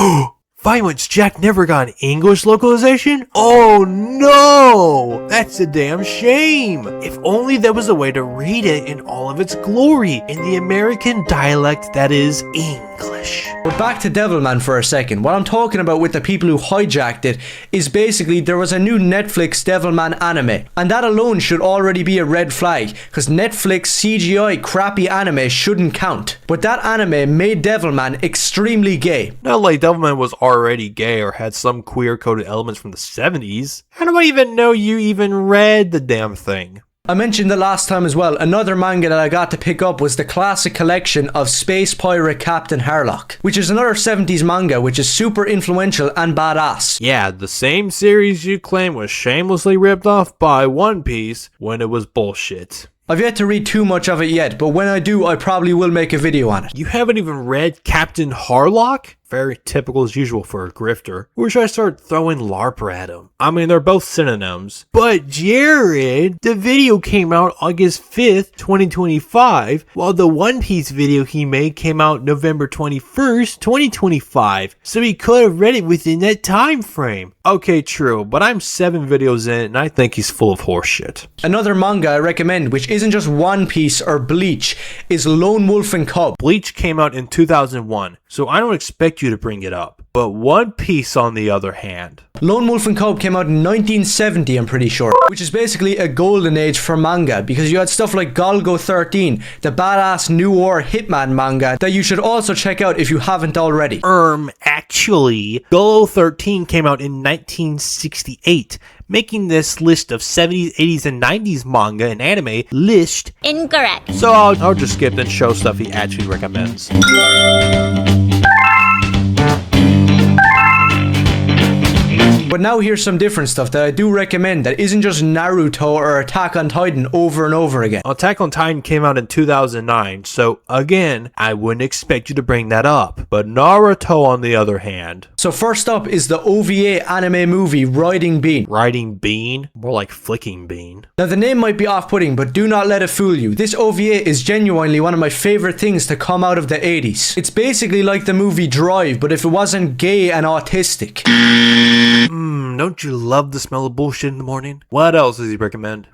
Violence Jack never got an English localization? Oh no! That's a damn shame! If only there was a way to read it in all of its glory, in the American dialect that is English. But back to Devilman for a second. What I'm talking about with the people who hijacked it is basically there was a new Netflix Devilman anime, and that alone should already be a red flag, because Netflix CGI crappy anime shouldn't count. But that anime made Devilman extremely gay. Not like Devilman was already gay or had some queer-coded elements from the 70s. How do I even know you even read the damn thing? I mentioned the last time as well, another manga that I got to pick up was the classic collection of Space Pirate Captain Harlock, which is another 70s manga which is super influential and badass. Yeah, the same series you claim was shamelessly ripped off by One Piece when it was bullshit. I've yet to read too much of it yet, but when I do, I probably will make a video on it. You haven't even read Captain Harlock? Very typical as usual for a grifter. Or should I start throwing Larper at him? I mean, they're both synonyms. But Jared, the video came out August 5th, 2025, while the One Piece video he made came out November 21st, 2025. So he could have read it within that time frame. Okay, true, but I'm 7 videos in and I think he's full of horseshit. Another manga I recommend, which isn't just One Piece or Bleach, is Lone Wolf and Cub. Bleach came out in 2001, so I don't expect expect you to bring it up. But One Piece, on the other hand. Lone Wolf and Cub came out in 1970, I'm pretty sure, which is basically a golden age for manga, because you had stuff like Golgo 13, the badass New War Hitman manga that you should also check out if you haven't already. Actually, Golgo 13 came out in 1968, making this list of 70s, 80s, and 90s manga and anime list Incorrect. So I'll just skip and show stuff he actually recommends. But now here's some different stuff that I do recommend that isn't just Naruto or Attack on Titan over and over again. Attack on Titan came out in 2009, so again, I wouldn't expect you to bring that up. But Naruto, on the other hand. So first up is the OVA anime movie Riding Bean. Riding Bean? More like Flicking Bean. Now the name might be off-putting, but do not let it fool you. This OVA is genuinely one of my favorite things to come out of the 80s. It's basically like the movie Drive, but if it wasn't gay and autistic. Don't you love the smell of bullshit in the morning? What else does he recommend?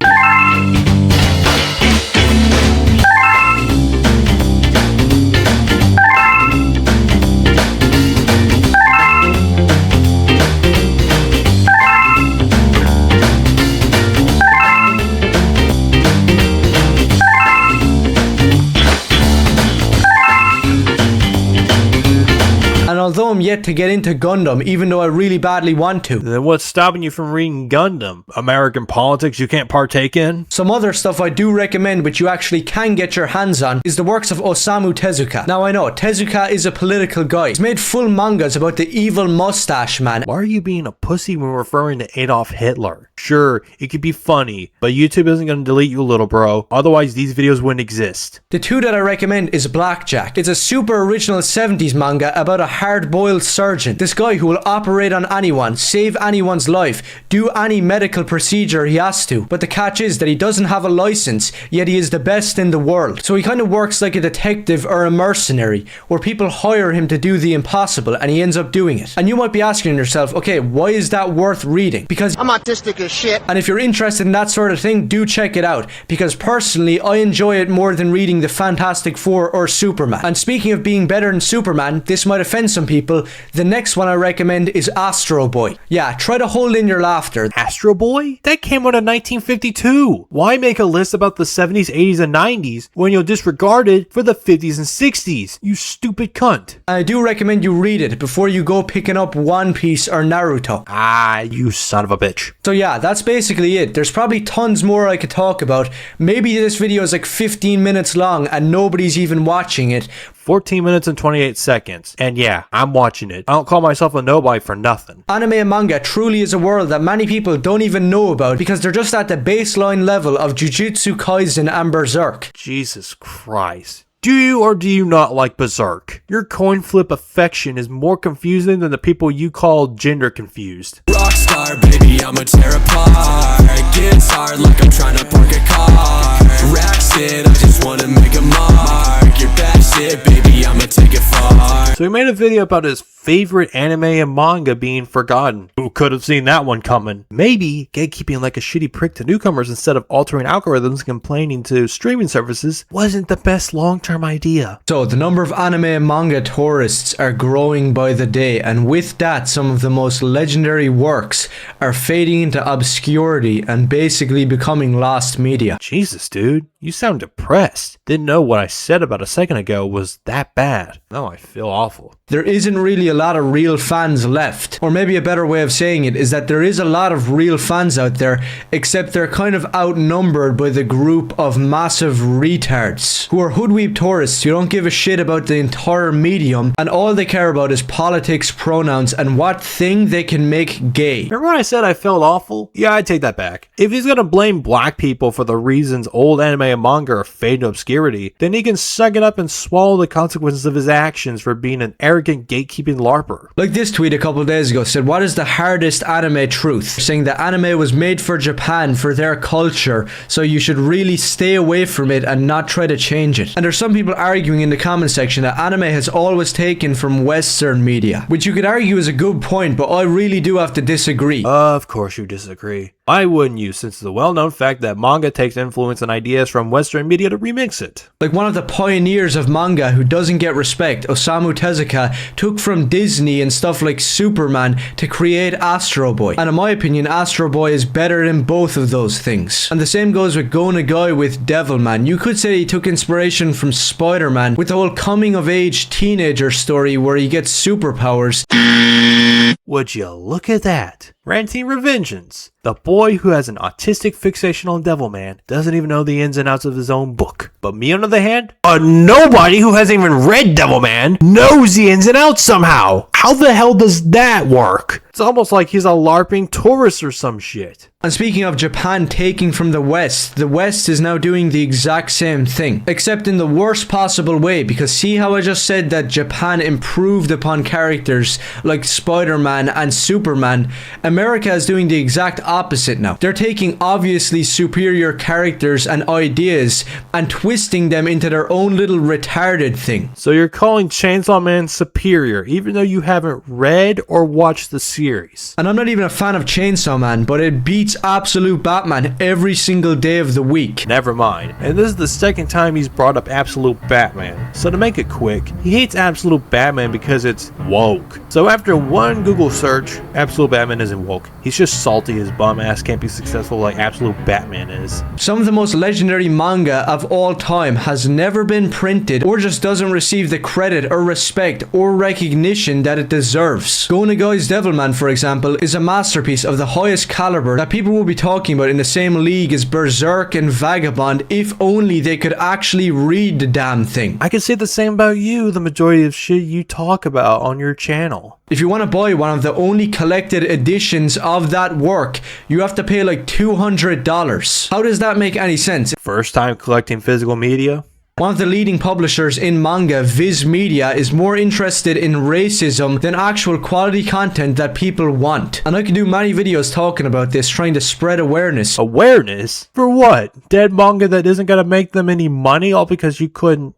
And although I'm yet to get into Gundam, even though I really badly want to. Then what's stopping you from reading Gundam? American politics you can't partake in? Some other stuff I do recommend which you actually can get your hands on is the works of Osamu Tezuka. Now I know, Tezuka is a political guy. He's made full mangas about the evil mustache man. Why are you being a pussy when referring to Adolf Hitler? Sure, it could be funny, but YouTube isn't going to delete you, little bro. Otherwise these videos wouldn't exist. The two that I recommend is Blackjack. It's a super original 70s manga about a hard-boiled surgeon. This guy who will operate on anyone, save anyone's life, do any medical procedure he has to. But the catch is that he doesn't have a license, yet he is the best in the world. So he kind of works like a detective or a mercenary, where people hire him to do the impossible and he ends up doing it. And you might be asking yourself, okay, why is that worth reading? Because I'm autistic as shit. And if you're interested in that sort of thing, do check it out. Because personally, I enjoy it more than reading the Fantastic Four or Superman. And speaking of being better than Superman, this might offend some people. The next one I recommend is Astro Boy. Yeah, try to hold in your laughter. Astro Boy? That came out in 1952. Why make a list about the 70s, 80s, and 90s when you'll disregard it for the 50s and 60s? You stupid cunt. I do recommend you read it before you go picking up One Piece or Naruto. Ah, you son of a bitch. So yeah, that's basically it. There's probably tons more I could talk about. Maybe this video is like 15 minutes long and nobody's even watching it. 14 minutes and 28 seconds. And yeah, I'm watching it. I don't call myself a nobody for nothing. Anime and manga truly is a world that many people don't even know about because they're just at the baseline level of Jujutsu Kaisen and Berserk. Jesus Christ. Do you or do you not like Berserk? Your coin flip affection is more confusing than the people you call gender confused. Rockstar, baby, I'ma tear apart. Gets hard like I'm trying to park a car. Racks it, I just wanna make a mark. Your bad shit, baby, I'ma take it far. So he made a video about his favorite anime and manga being forgotten. Who could have seen that one coming? Maybe gatekeeping like a shitty prick to newcomers instead of altering algorithms and complaining to streaming services wasn't the best long-term idea. So the number of anime and manga tourists are growing by the day, and with that some of the most legendary works are fading into obscurity and basically becoming lost media. Jesus dude, you sound depressed. Didn't know what I said about a second ago was that bad. Now I feel awful. There isn't really a lot of real fans left. Or maybe a better way of saying it is that there is a lot of real fans out there, except they're kind of outnumbered by the group of massive retards who are hoodweeb tourists who don't give a shit about the entire medium and all they care about is politics, pronouns, and what thing they can make gay. Remember when I said I felt awful? Yeah, I take that back. If he's gonna blame black people for the reasons old anime and manga are fading to obscurity, then he can suck it up and swallow the consequences of his actions for being an arrogant gatekeeping larper. Like this tweet a couple days ago said, what is the hardest anime truth? Saying that anime was made for Japan, for their culture, so you should really stay away from it and not try to change it. And there's some people arguing in the comment section that anime has always taken from Western media, which you could argue is a good point, but I really do have to disagree. Of course you disagree. Why wouldn't you, since it's a well-known fact that manga takes influence and ideas from Western media to remix it? Like one of the pioneers of manga who doesn't get respect, Osamu Tezuka, took from Disney and stuff like Superman to create Astro Boy. And in my opinion, Astro Boy is better than both of those things. And the same goes with Go Nagai with Devilman. You could say he took inspiration from Spider-Man with the whole coming-of-age teenager story where he gets superpowers. Would you look at that? Ranting For Vengeance. The boy who has an autistic fixation on Devilman doesn't even know the ins and outs of his own book. But me, on the other hand, a nobody who hasn't even read Devilman knows the ins and outs somehow. How the hell does that work? It's almost like he's a LARPing tourist or some shit. And speaking of Japan taking from the West is now doing the exact same thing, except in the worst possible way, because see how I just said that Japan improved upon characters like Spider-Man and Superman? America is doing the exact opposite now. They're taking obviously superior characters and ideas and twisting them into their own little retarded thing. So you're calling Chainsaw Man superior, even though you haven't read or watched the series. And I'm not even a fan of Chainsaw Man, but it beats Absolute Batman every single day of the week. Never mind. And this is the second time he's brought up Absolute Batman. So to make it quick, he hates Absolute Batman because it's woke. So after one Google search, Absolute Batman isn't woke. He's just salty his bum ass can't be successful like Absolute Batman is. Some of the most legendary manga of all time has never been printed or just doesn't receive the credit or respect or recognition that it deserves. Go Nagai's Devilman, for example, is a masterpiece of the highest caliber that people will be talking about in the same league as Berserk and Vagabond if only they could actually read the damn thing. I can say the same about you, the majority of shit you talk about on your channel. If you want to buy one of the only collected editions of that work, you have to pay like $200. How does that make any sense? First time collecting physical media? One of the leading publishers in manga, Viz Media, is more interested in racism than actual quality content that people want. And I can do many videos talking about this, trying to spread awareness. Awareness? For what? Dead manga that isn't gonna make them any money all because you couldn't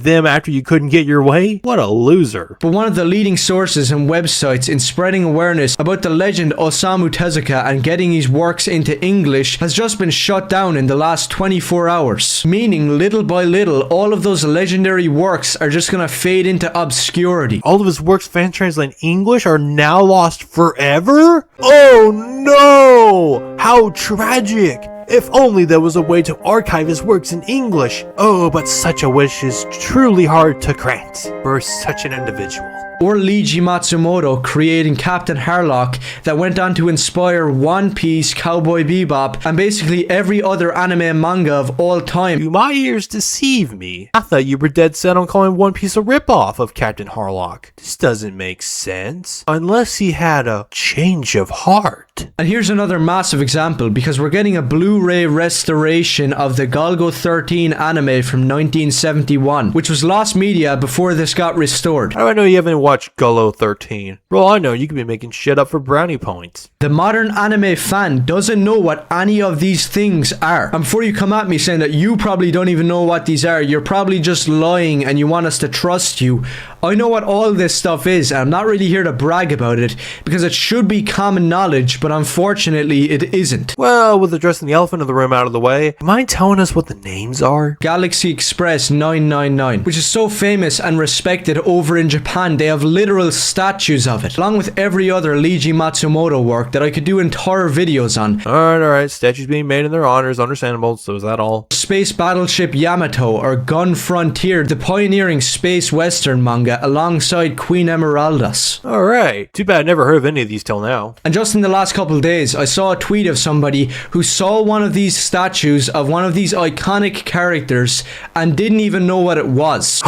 them after you couldn't get your way? What a loser. But one of the leading sources and websites in spreading awareness about the legend Osamu Tezuka and getting his works into English has just been shut down in the last 24 hours. Meaning, little by little, all of those legendary works are just gonna fade into obscurity. All of his works fan translated in English are now lost forever? Oh no! How tragic! If only there was a way to archive his works in English. Oh, but such a wish is truly hard to grant for such an individual. Or Leiji Matsumoto creating Captain Harlock that went on to inspire One Piece, Cowboy Bebop, and basically every other anime and manga of all time. Do my ears deceive me? I thought you were dead set on calling One Piece a ripoff of Captain Harlock. This doesn't make sense. Unless he had a change of heart. And here's another massive example, because we're getting a Blu-ray restoration of the Golgo 13 anime from 1971, which was lost media before this got restored. How do I know you haven't watched Golgo 13? Bro, I know you could be making shit up for brownie points. The modern anime fan doesn't know what any of these things are. And before you come at me saying that you probably don't even know what these are, you're probably just lying and you want us to trust you. I know what all this stuff is, and I'm not really here to brag about it, because it should be common knowledge, but unfortunately it isn't. Well, with addressing the elephant in the room out of the way, mind telling us what the names are? Galaxy Express 999, which is so famous and respected over in Japan, they have literal statues of it, along with every other Leiji Matsumoto work that I could do entire videos on. Alright, statues being made in their honor is understandable, so is that all? Space Battleship Yamato, or Gun Frontier, the pioneering space western manga alongside Queen Emeraldas. Alright, too bad I never heard of any of these till now. And just in the last couple days, I saw a tweet of somebody who saw one of these statues of one of these iconic characters and didn't even know what it was.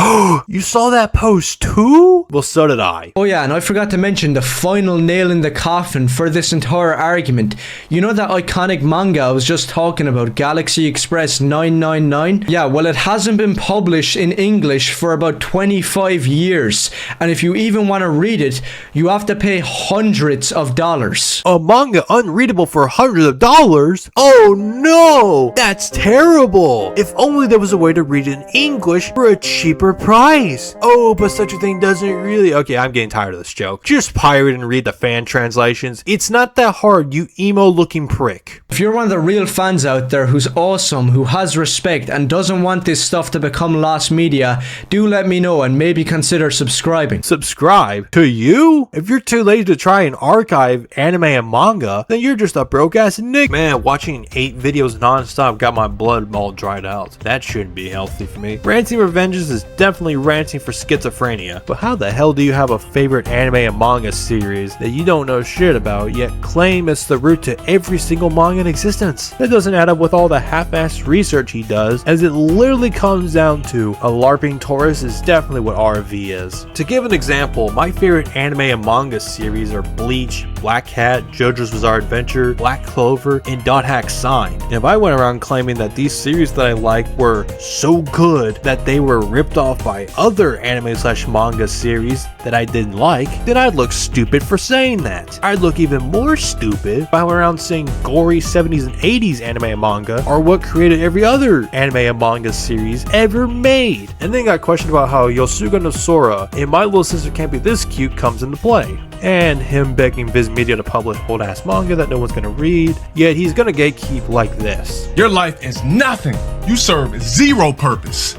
You saw that post too? Well, so did I. Oh yeah, and I forgot to mention the final nail in the coffin for this entire argument. You know that iconic manga I was just talking about, Galaxy Express 999? Yeah, well, it hasn't been published in English for about 25 years. And if you even want to read it, you have to pay hundreds of dollars. A manga unreadable for hundreds of dollars? Oh no! That's terrible! If only there was a way to read it in English for a cheaper price. Oh, but such a thing doesn't really Honestly, okay, I'm getting tired of this joke. Just pirate and read the fan translations. It's not that hard, you emo-looking prick. If you're one of the real fans out there who's awesome, who has respect, and doesn't want this stuff to become lost media, do let me know and maybe consider subscribing. Subscribe? To you? If you're too lazy to try and archive anime and manga, then you're just a broke-ass nick. Man, watching 8 videos non-stop got my blood all dried out. That shouldn't be healthy for me. Ranting For Vengeance is definitely ranting for schizophrenia. But how the hell do you have a favorite anime and manga series that you don't know shit about, yet claim it's the root to every single manga in existence? That doesn't add up with all the half-assed research he does, as it literally comes down to a LARPing Taurus is definitely what RV is. To give an example, my favorite anime and manga series are Bleach, Black Hat, JoJo's Bizarre Adventure, Black Clover, and Dot Hack Sign. And if I went around claiming that these series that I like were so good that they were ripped off by other anime/manga series that I didn't like, then I'd look stupid for saying that. I'd look even more stupid if I went around saying gory 70s and 80s anime and manga are what created every other anime and manga series ever made. And then got questioned about how Yosuga no Sora and My Little Sister Can't Be This Cute comes into play. And him begging Viz Media to publish old ass manga that no one's gonna read, yet he's gonna gatekeep like this. Your life is nothing. You serve zero purpose.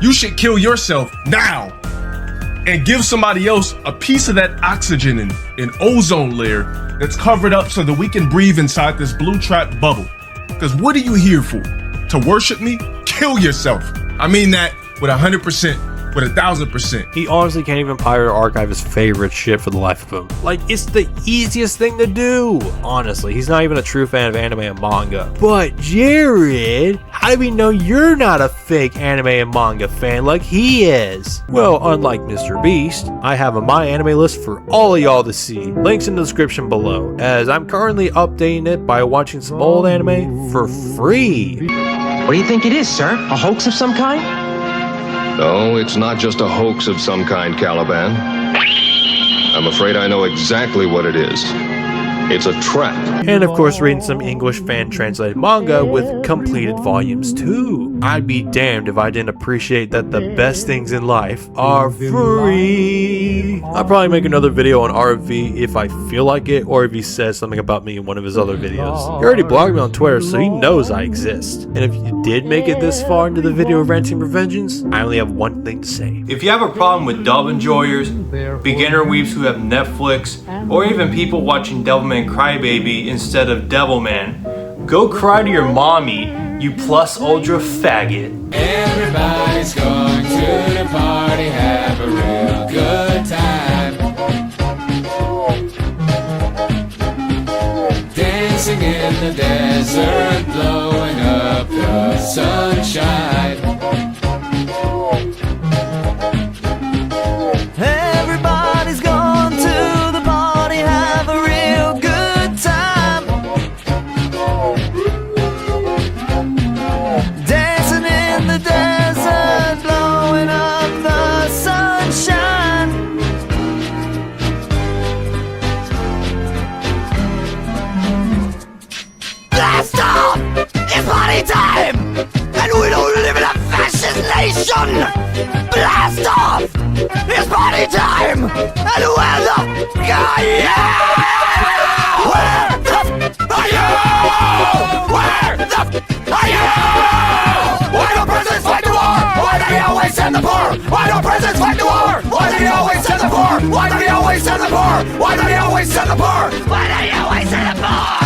You should kill yourself now and give somebody else a piece of that oxygen and ozone layer that's covered up so that we can breathe inside this blue trap bubble. Because what are you here for? To worship me? Kill yourself. I mean that with 100%. With 1000%. He honestly can't even pirate or archive his favorite shit for the life of him. Like, it's the easiest thing to do. Honestly, he's not even a true fan of anime and manga. But Jared, how do we know you're not a fake anime and manga fan like he is? Well, unlike Mr. Beast, I have a My Anime list for all of y'all to see. Links in the description below, as I'm currently updating it by watching some old anime for free. What do you think it is, sir? A hoax of some kind? No, it's not just a hoax of some kind, Caliban. I'm afraid I know exactly what it is. It's a trap. And of course reading some English fan translated manga with completed volumes too. I'd be damned if I didn't appreciate that the best things in life are free. I'll probably make another video on RV if I feel like it, or if he says something about me in one of his other videos. He already blogged me on Twitter, so he knows I exist. And if you did make it this far into the video of Ranting For Vengeance, I only have one thing to say. If you have a problem with dub enjoyers, beginner weebs who have Netflix, or even people watching Devilman Crybaby instead of Devilman, go cry to your mommy, you plus ultra faggot. Everybody's going to the party, have a real good time. Dancing in the desert, blowing up the sunshine. Everybody's gone to the party, have a real good time. Dancing in the desert, blowing up the sunshine. Blast off! It's party time! And we don't live in a fascist nation! Blast off! It's party time! And where the f*** are you? Where the f*** are you? Where the f*** are you? Why don't presidents fight the war? Why do they always send the poor? Why don't presidents fight the war? Why do they always send the poor? Why do they always send the poor? Why do they always send the poor? Why do they always send the poor?